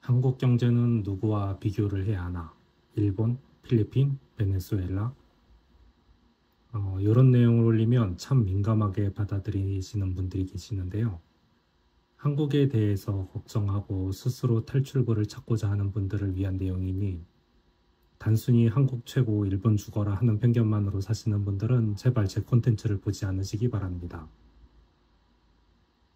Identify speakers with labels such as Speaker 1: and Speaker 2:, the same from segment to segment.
Speaker 1: 한국 경제는 누구와 비교를 해야 하나? 일본, 필리핀, 베네수엘라? 이런 내용을 올리면 참 민감하게 받아들이시는 분들이 계시는데요. 한국에 대해서 걱정하고 스스로 탈출구를 찾고자 하는 분들을 위한 내용이니 단순히 한국 최고, 일본 죽어라 하는 편견만으로 사시는 분들은 제발 제 콘텐츠를 보지 않으시기 바랍니다.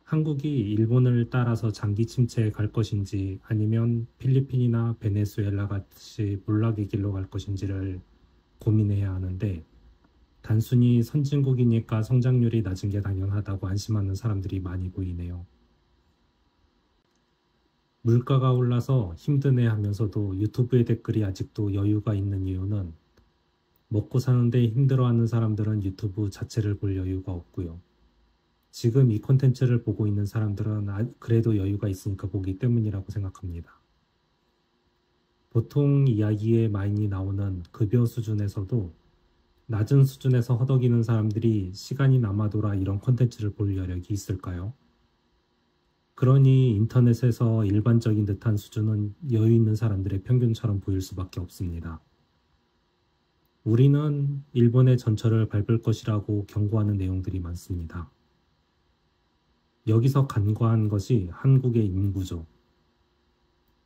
Speaker 1: 한국이 일본을 따라서 장기 침체에 갈 것인지 아니면 필리핀이나 베네수엘라 같이 몰락의 길로 갈 것인지를 고민해야 하는데 단순히 선진국이니까 성장률이 낮은 게 당연하다고 안심하는 사람들이 많이 보이네요. 물가가 올라서 힘드네 하면서도 유튜브의 댓글이 아직도 여유가 있는 이유는 먹고 사는데 힘들어하는 사람들은 유튜브 자체를 볼 여유가 없고요. 지금 이 콘텐츠를 보고 있는 사람들은 그래도 여유가 있으니까 보기 때문이라고 생각합니다. 보통 이야기에 많이 나오는 급여 수준에서도 낮은 수준에서 허덕이는 사람들이 시간이 남아도라 이런 콘텐츠를 볼 여력이 있을까요? 그러니 인터넷에서 일반적인 듯한 수준은 여유 있는 사람들의 평균처럼 보일 수밖에 없습니다. 우리는 일본의 전철을 밟을 것이라고 경고하는 내용들이 많습니다. 여기서 간과한 것이 한국의 인구죠.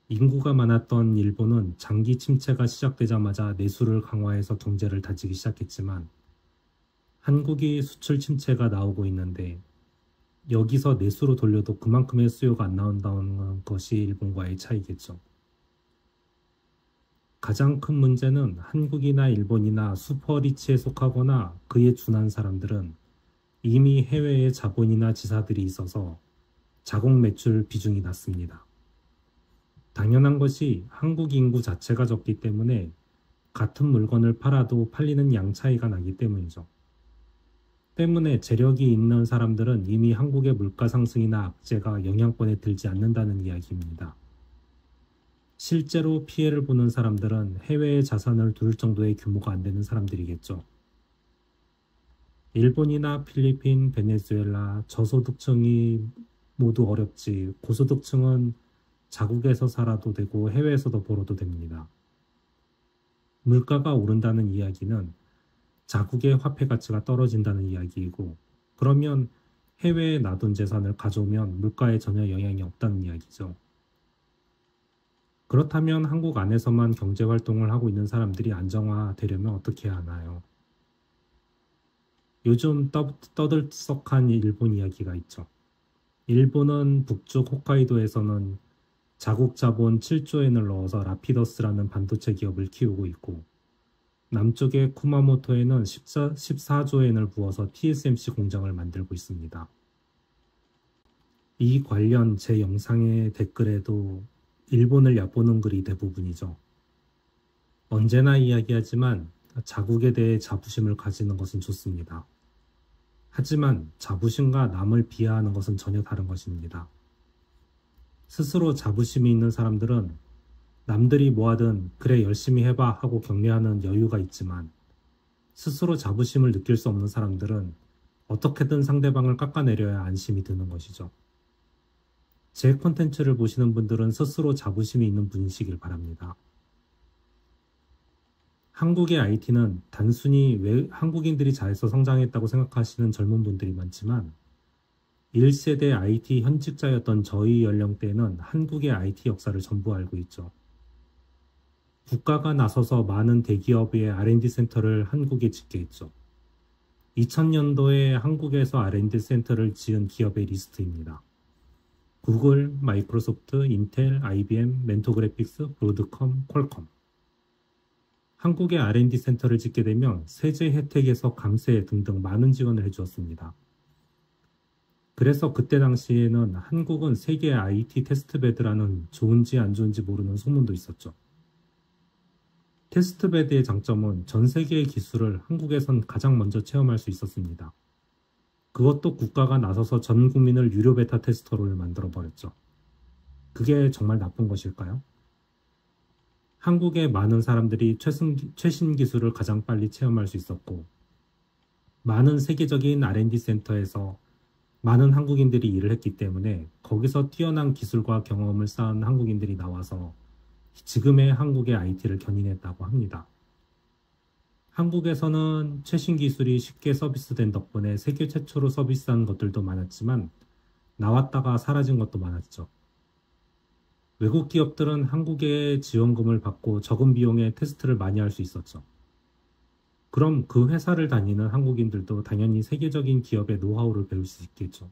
Speaker 1: 인구가 많았던 일본은 장기 침체가 시작되자마자 내수를 강화해서 경제를 다지기 시작했지만 한국이 수출 침체가 나오고 있는데 여기서 내수로 돌려도 그만큼의 수요가 안 나온다는 것이 일본과의 차이겠죠. 가장 큰 문제는 한국이나 일본이나 슈퍼리치에 속하거나 그에 준한 사람들은 이미 해외에 자본이나 지사들이 있어서 자국 매출 비중이 낮습니다. 당연한 것이 한국 인구 자체가 적기 때문에 같은 물건을 팔아도 팔리는 양 차이가 나기 때문이죠. 때문에 재력이 있는 사람들은 이미 한국의 물가 상승이나 악재가 영향권에 들지 않는다는 이야기입니다. 실제로 피해를 보는 사람들은 해외에 자산을 둘 정도의 규모가 안 되는 사람들이겠죠. 일본이나 필리핀, 베네수엘라, 저소득층이 모두 어렵지 고소득층은 자국에서 살아도 되고 해외에서도 벌어도 됩니다. 물가가 오른다는 이야기는 자국의 화폐 가치가 떨어진다는 이야기이고 그러면 해외에 놔둔 재산을 가져오면 물가에 전혀 영향이 없다는 이야기죠. 그렇다면 한국 안에서만 경제활동을 하고 있는 사람들이 안정화되려면 어떻게 해야 하나요? 요즘 떠들썩한 일본 이야기가 있죠. 일본은 북쪽 홋카이도에서는 자국 자본 7조 엔을 넣어서 라피더스라는 반도체 기업을 키우고 있고 남쪽의 쿠마모토에는 14조 엔을 부어서 TSMC 공장을 만들고 있습니다. 이 관련 제 영상의 댓글에도 일본을 얕보는 글이 대부분이죠. 언제나 이야기하지만 자국에 대해 자부심을 가지는 것은 좋습니다. 하지만 자부심과 남을 비하하는 것은 전혀 다른 것입니다. 스스로 자부심이 있는 사람들은 남들이 뭐하든 그래 열심히 해봐 하고 격려하는 여유가 있지만 스스로 자부심을 느낄 수 없는 사람들은 어떻게든 상대방을 깎아내려야 안심이 드는 것이죠. 제 콘텐츠를 보시는 분들은 스스로 자부심이 있는 분이시길 바랍니다. 한국의 IT는 단순히 왜 한국인들이 잘해서 성장했다고 생각하시는 젊은 분들이 많지만 1세대 IT 현직자였던 저희 연령대는 한국의 IT 역사를 전부 알고 있죠. 국가가 나서서 많은 대기업의 R&D 센터를 한국에 짓게 했죠. 2000년도에 한국에서 R&D 센터를 지은 기업의 리스트입니다. 구글, 마이크로소프트, 인텔, IBM, 멘토그래픽스, 브로드컴, 퀄컴. 한국의 R&D 센터를 짓게 되면 세제 혜택에서 감세 등등 많은 지원을 해주었습니다. 그래서 그때 당시에는 한국은 세계 IT 테스트베드라는 좋은지 안 좋은지 모르는 소문도 있었죠. 테스트베드의 장점은 전 세계의 기술을 한국에선 가장 먼저 체험할 수 있었습니다. 그것도 국가가 나서서 전 국민을 유료 베타 테스터를 만들어버렸죠. 그게 정말 나쁜 것일까요? 한국의 많은 사람들이 최신 기술을 가장 빨리 체험할 수 있었고 많은 세계적인 R&D 센터에서 많은 한국인들이 일을 했기 때문에 거기서 뛰어난 기술과 경험을 쌓은 한국인들이 나와서 지금의 한국의 IT를 견인했다고 합니다. 한국에서는 최신 기술이 쉽게 서비스된 덕분에 세계 최초로 서비스한 것들도 많았지만 나왔다가 사라진 것도 많았죠. 외국 기업들은 한국의 지원금을 받고 적은 비용에 테스트를 많이 할 수 있었죠. 그럼 그 회사를 다니는 한국인들도 당연히 세계적인 기업의 노하우를 배울 수 있겠죠.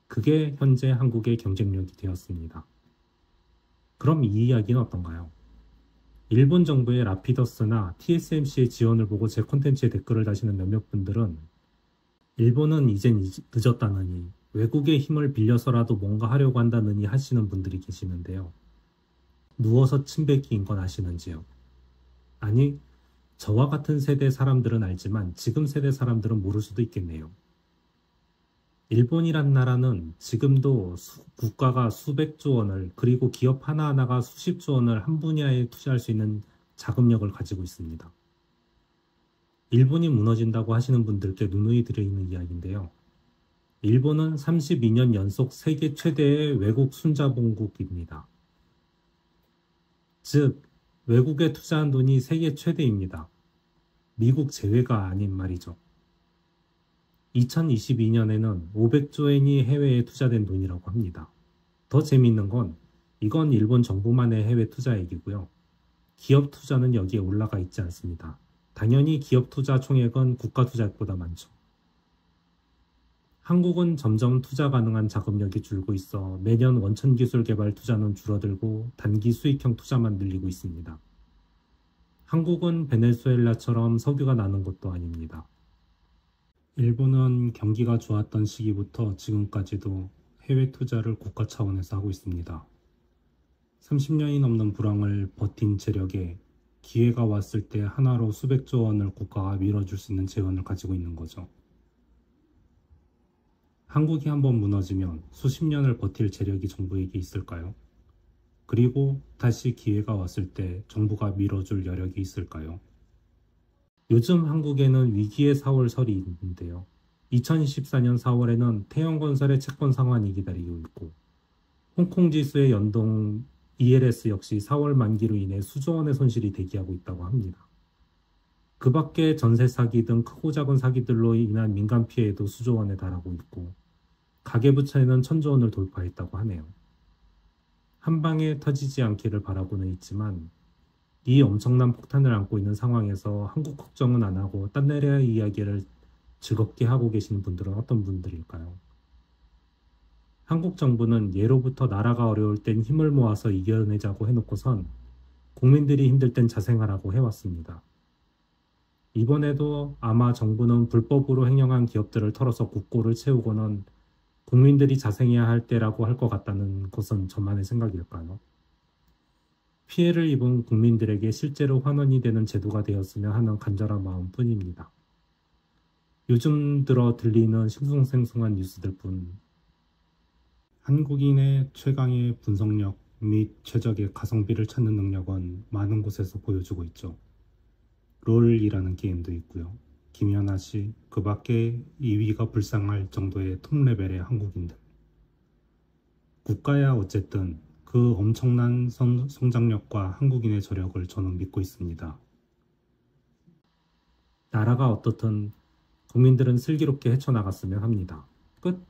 Speaker 1: 그게 현재 한국의 경쟁력이 되었습니다. 그럼 이 이야기는 어떤가요? 일본 정부의 라피더스나 TSMC의 지원을 보고 제 콘텐츠에 댓글을 다시는 몇몇 분들은 일본은 이젠 늦었다느니 외국의 힘을 빌려서라도 뭔가 하려고 한다느니 하시는 분들이 계시는데요. 누워서 침 뱉기인 건 아시는지요? 아니, 저와 같은 세대 사람들은 알지만 지금 세대 사람들은 모를 수도 있겠네요. 일본이란 나라는 지금도 국가가 수백조 원을 그리고 기업 하나하나가 수십조 원을 한 분야에 투자할 수 있는 자금력을 가지고 있습니다. 일본이 무너진다고 하시는 분들께 누누이 드려있는 이야기인데요. 일본은 32년 연속 세계 최대의 외국 순자본국입니다. 즉, 외국에 투자한 돈이 세계 최대입니다. 미국 제외가 아닌 말이죠. 2022년에는 500조 엔이 해외에 투자된 돈이라고 합니다. 더 재미있는 건 이건 일본 정부만의 해외 투자액이고요. 기업 투자는 여기에 올라가 있지 않습니다. 당연히 기업 투자 총액은 국가 투자액보다 많죠. 한국은 점점 투자 가능한 자금력이 줄고 있어 매년 원천 기술 개발 투자는 줄어들고 단기 수익형 투자만 늘리고 있습니다. 한국은 베네수엘라처럼 석유가 나는 곳도 아닙니다. 일본은 경기가 좋았던 시기부터 지금까지도 해외 투자를 국가 차원에서 하고 있습니다. 30년이 넘는 불황을 버틴 재력에 기회가 왔을 때 하나로 수백조 원을 국가가 밀어줄 수 있는 재원을 가지고 있는 거죠. 한국이 한번 무너지면 수십 년을 버틸 재력이 정부에게 있을까요? 그리고 다시 기회가 왔을 때 정부가 밀어줄 여력이 있을까요? 요즘 한국에는 위기의 4월설이 있는데요. 2024년 4월에는 태영건설의 채권 상환이 기다리고 있고 홍콩 지수의 연동 ELS 역시 4월 만기로 인해 수조 원의 손실이 대기하고 있다고 합니다. 그 밖에 전세 사기 등 크고 작은 사기들로 인한 민간 피해도 수조 원에 달하고 있고 가계부채는 1,000조 원을 돌파했다고 하네요. 한 방에 터지지 않기를 바라고는 있지만 이 엄청난 폭탄을 안고 있는 상황에서 한국 걱정은 안 하고 딴 나라 이야기를 즐겁게 하고 계시는 분들은 어떤 분들일까요? 한국 정부는 예로부터 나라가 어려울 땐 힘을 모아서 이겨내자고 해놓고선 국민들이 힘들 땐 자생하라고 해왔습니다. 이번에도 아마 정부는 불법으로 횡령한 기업들을 털어서 국고를 채우고는 국민들이 자생해야 할 때라고 할 것 같다는 것은 저만의 생각일까요? 피해를 입은 국민들에게 실제로 환원이 되는 제도가 되었으면 하는 간절한 마음뿐입니다. 요즘 들어 들리는 싱숭생숭한 뉴스들 뿐 한국인의 최강의 분석력 및 최적의 가성비를 찾는 능력은 많은 곳에서 보여주고 있죠. 롤이라는 게임도 있고요. 김연아 씨, 그 밖에 2위가 불쌍할 정도의 톱 레벨의 한국인들. 국가야 어쨌든 그 엄청난 성장력과 한국인의 저력을 저는 믿고 있습니다. 나라가 어떻든 국민들은 슬기롭게 헤쳐나갔으면 합니다. 끝.